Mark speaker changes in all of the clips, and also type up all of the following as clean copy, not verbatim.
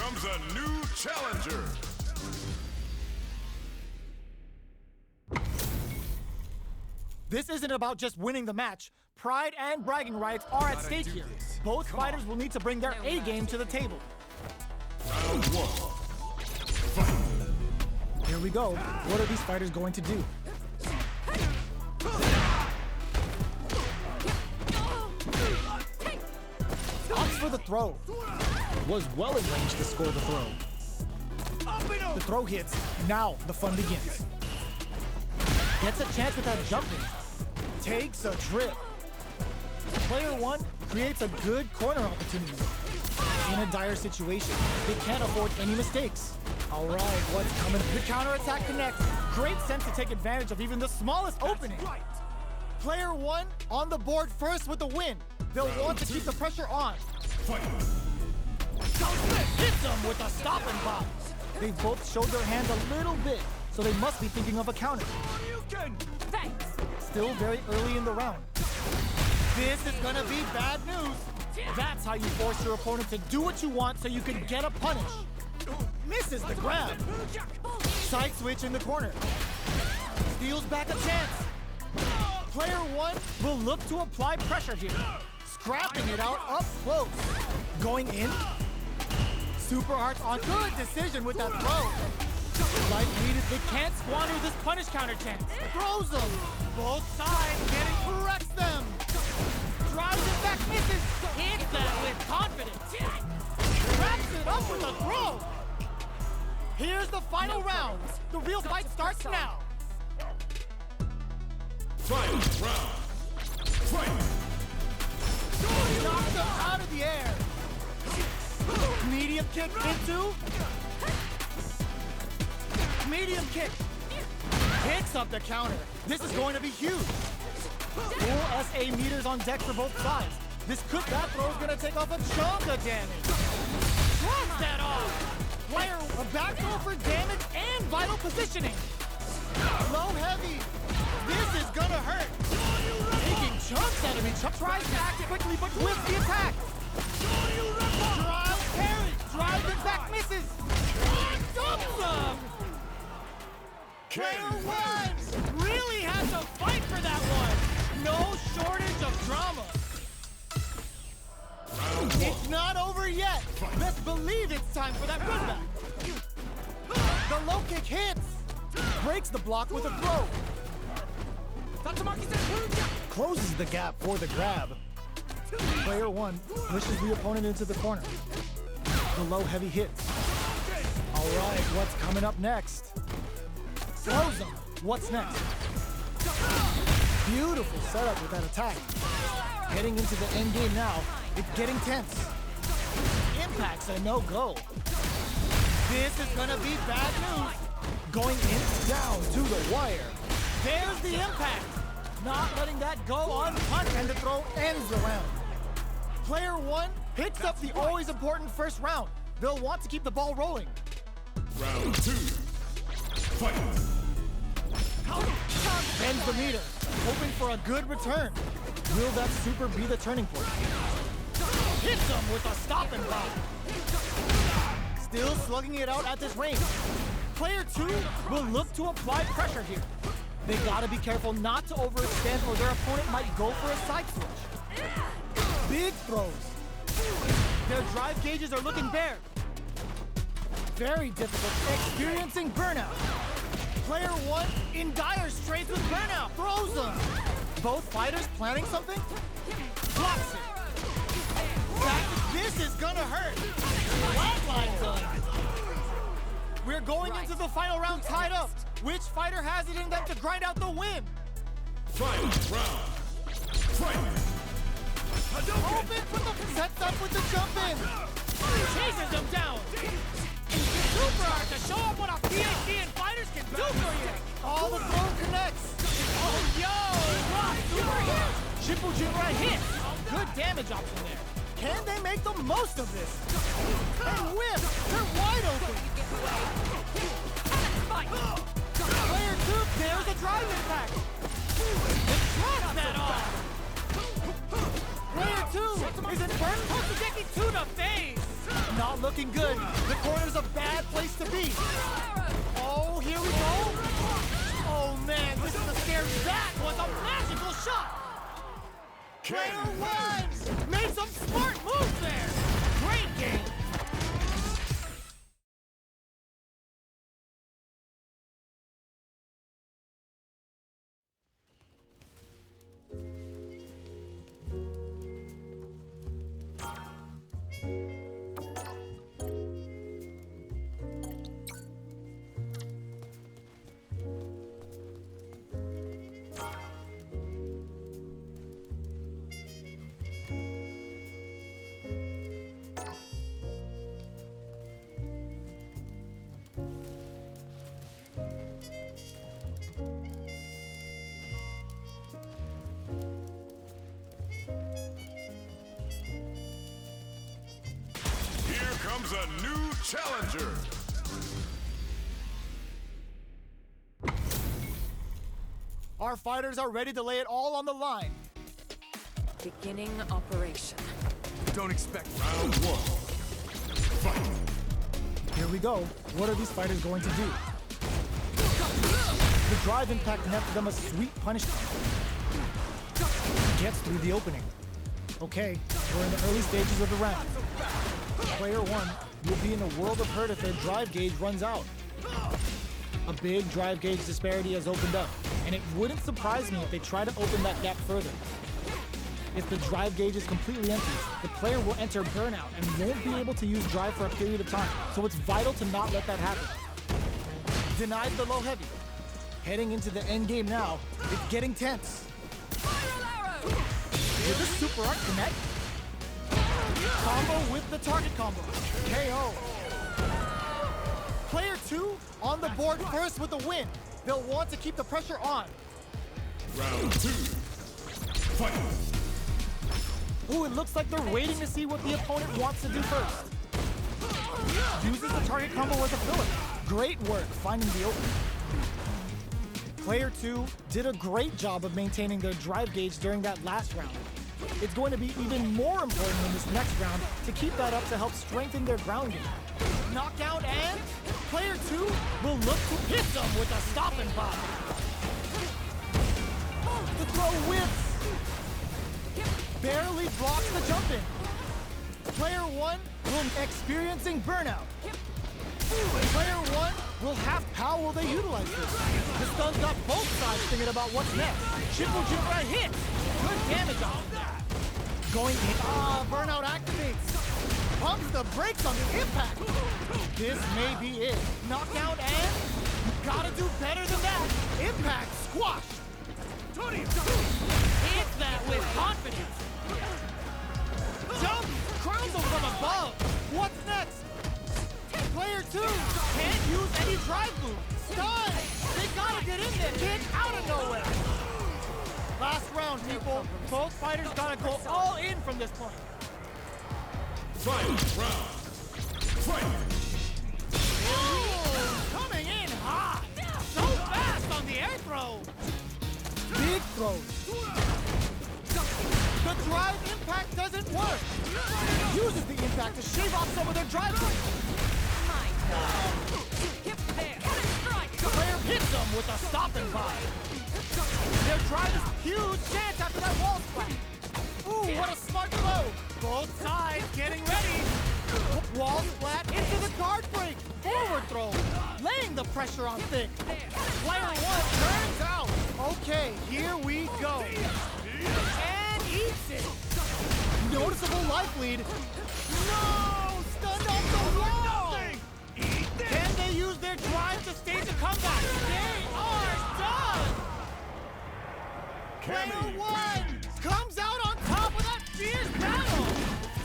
Speaker 1: comes a new challenger.
Speaker 2: This isn't about just winning the match. Pride and bragging rights are at stake here. Both fighters will need to bring their A game to the table.
Speaker 1: Round one. Fight.
Speaker 2: Here we go. What are these fighters going to do? Opts for the throw. Was well in range to score the throw. The throw hits. Now the fun begins. Gets a chance without jumping. Takes a trip. Player one creates a good corner opportunity. In a dire situation, they can't afford any mistakes. All right, what's coming? The counterattack connects. Great sense to take advantage of even the smallest opening. Player one on the board first with the win. They'll want to keep the pressure on. Hits them with a stop and pop. They both showed their hand a little bit, so they must be thinking of a counter.
Speaker 3: Thanks.
Speaker 2: Still very early in the round. This is gonna be bad news. That's how you force your opponent to do what you want so you can get a punish. Misses the grab. Side switch in the corner. Steals back a chance. Player one will look to apply pressure here. Scrapping it out up close. Going in. Super Arts on good decision with that throw. Like needed, they can't squander this punish counter chance. Throws them. Both sides getting corrects them. Drives it back, misses. Hits that with confidence. Wraps it up with a throw. Here's the final round. The real fight starts now.
Speaker 1: Final round. Fight.
Speaker 2: Knocks them out of the air. Medium kick into. Medium kick. Picks up the counter. This is going to be huge. Full SA meters on deck for both sides. That throw is going to take off a chunk of damage. Shrugs that off. Player, a back throw for damage and vital positioning. Low heavy. This is going to hurt. Taking chunks out of each other. Tries to act quickly, but whips the attack. Drive parry. Drives it back, misses. Dumps him. Player one really has to fight for that one. No shortage of drama. It's not over yet. Best believe it's time for that comeback. The low kick hits. Breaks the block with a throw. Closes the gap for the grab. Player one pushes the opponent into the corner. The low heavy hits. All right, what's coming up next? Throws him. What's next? Beautiful setup with that attack. Heading into the end game now. It's getting tense. Impact's a no-go. This is gonna be bad news. Going in, down to the wire. There's the impact. Not letting that go unpunished, and the throw ends the round. Player one picks up the always important first round. They'll want to keep the ball rolling.
Speaker 1: Round two. Fight.
Speaker 2: Bends the meter, hoping for a good return. Will that super be the turning point? Hits him with a stop and pop. Still slugging it out at this range. Player two will look to apply pressure here. They gotta be careful not to overextend or their opponent might go for a side switch. Big throws. Their drive gauges are looking bare. Very difficult, experiencing burnout. Player one in dire straits with burnout. Throws them. Both fighters planning something? Blocks it. This is gonna hurt. Flatline done. We're going into the final round tied up. Which fighter has it in them to grind out the win?
Speaker 1: Final round. Fight.
Speaker 2: Open from the sets up with the jump in. Chases them down. Super hard to show up what a PhD and fighters can do for you. All the throw connects. Oh, yo! Super hit. Shippujinrai hit. Good damage option there. Can they make the most of this? And whip. They're wide open. Player two, there's a drive impact. It drops that off. Player two is in first Posugeki to the face. not looking good. The corner's a bad place to be. Oh, here we go. Oh man, this is a scary. That was a magical shot. Player one made some smart moves there. Great game.
Speaker 1: Comes a new challenger.
Speaker 2: Our fighters are ready to lay it all on the line.
Speaker 3: Beginning operation.
Speaker 1: Don't expect round one. Fight.
Speaker 2: Here we go. What are these fighters going to do? The drive impact netted them a sweet punishment. Gets through the opening. Okay, we're in the early stages of the round. Player one will be in a world of hurt if their drive gauge runs out. A big drive gauge disparity has opened up, and it wouldn't surprise me if they try to open that gap further. If the drive gauge is completely empty, the player will enter burnout and won't be able to use drive for a period of time, so it's vital to not let that happen. Denied the low heavy. Heading into the end game now, it's getting tense. Did the super art connect? Combo with the target combo. KO. Player two on the board first with the win. They'll want to keep the pressure on.
Speaker 1: Round two. Fight.
Speaker 2: Ooh, it looks like they're waiting to see what the opponent wants to do first. Uses the target combo as a filler. Great work finding the opening. Player two did a great job of maintaining their drive gauge during that last round. It's going to be even more important in this next round to keep that up to help strengthen their ground game. Knockout and player two will look to hit them with a stop and pop. The throw whips. Barely blocks the jump in. Player one will experiencing burnout. Player one will have how will they utilize this? The stun's got both sides thinking about what's next. Triple Jupiter hit. Good damage off that. Going in. Burnout activates. Pumps the brakes on the impact. This may be it. Knockout and you gotta do better than that. Impact squash. Hits that with confidence. Jump. Crowns them from above. What's next? Player two can't use any drive move. Stun. They gotta get in there. Get out of nowhere. Last round, people. Both fighters gotta go all in from this point.
Speaker 1: Final round. Fight.
Speaker 2: Ooh, coming in hot. So fast on the air throw. Big throws. The drive impact doesn't work. Uses the impact to shave off some of their drive moves. Player hits them with a stop and buy. Their drive is huge chance after that wall splat. Ooh, what a smart throw. Both sides getting ready. Wall splat into the guard break. Forward throw. Laying the pressure on thick. Player one turns out. Okay, here we go. And eats it. Noticeable life lead. No! Stunned off the wall! Can they use their drive to stage a comeback? They are done! Player one comes out on top of that fierce battle!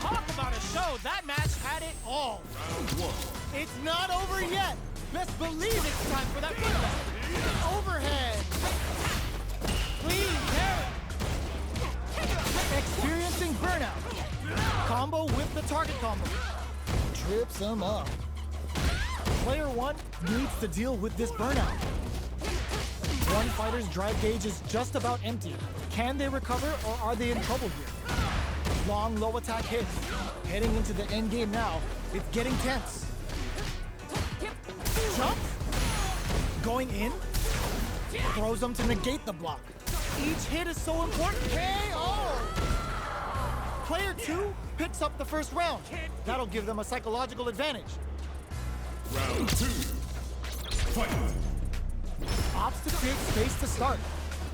Speaker 2: Talk about a show. That match had it all.
Speaker 1: Round one.
Speaker 2: It's not over yet. Best believe it's time for that comeback. Overhead. Clean carry. Experiencing burnout. Combo with the target combo. Trips him up. Player one needs to deal with this burnout. One fighter's drive gauge is just about empty. Can they recover or are they in trouble here? Long low attack hits. Heading into the end game now. It's getting tense. Jump. Going in. Throws them to negate the block. Each hit is so important. KO! Player 2 picks up the first round. That'll give them a psychological advantage.
Speaker 1: Round 2. Fight.
Speaker 2: Ops to create space to start.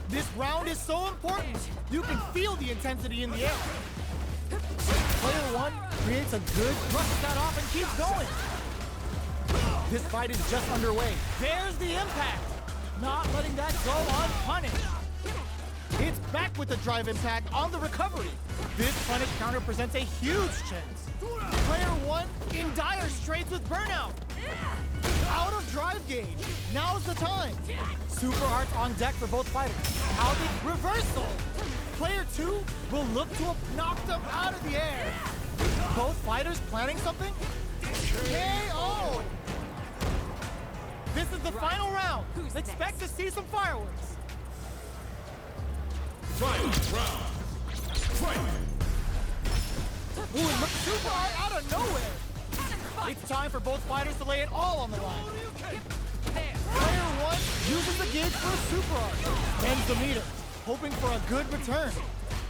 Speaker 2: This round is so important. You can feel the intensity in the air. Player 1 creates a good, brushes that off and keeps going. This fight is just underway. There's the impact. Not letting that go unpunished. It's back with the drive impact on the recovery. This punish counter presents a huge chance. Player 1 in dire straits with burnout. Out of drive gauge. Now's the time. Super Arts on deck for both fighters. How the reversal. Player 2 will look to have knocked them out of the air. Both fighters planning something? KO! This is the final round. Expect to see some fireworks.
Speaker 1: Final round. Fight.
Speaker 2: Ooh, and look, Super Art out of nowhere. It's time for both fighters to lay it all on the line. Player 1 uses the gauge for a Super Art. Ends the meter, hoping for a good return.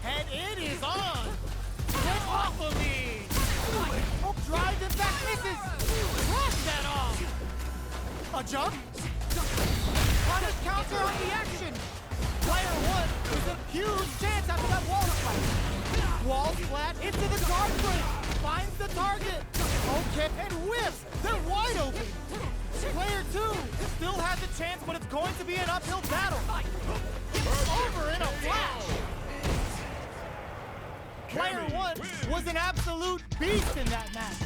Speaker 2: And it is on. Get off of me. Oh, drive impact misses. Brush that off. A jump. Punish counter on the action. Player 1 with a huge chance after that wall fight. Wall flat into the guard break. Finds the target. Okay, and whiffs. They're wide open. Player 2 still has a chance, but it's going to be an uphill battle. Over in a flash. Player 1 was an absolute beast in that match.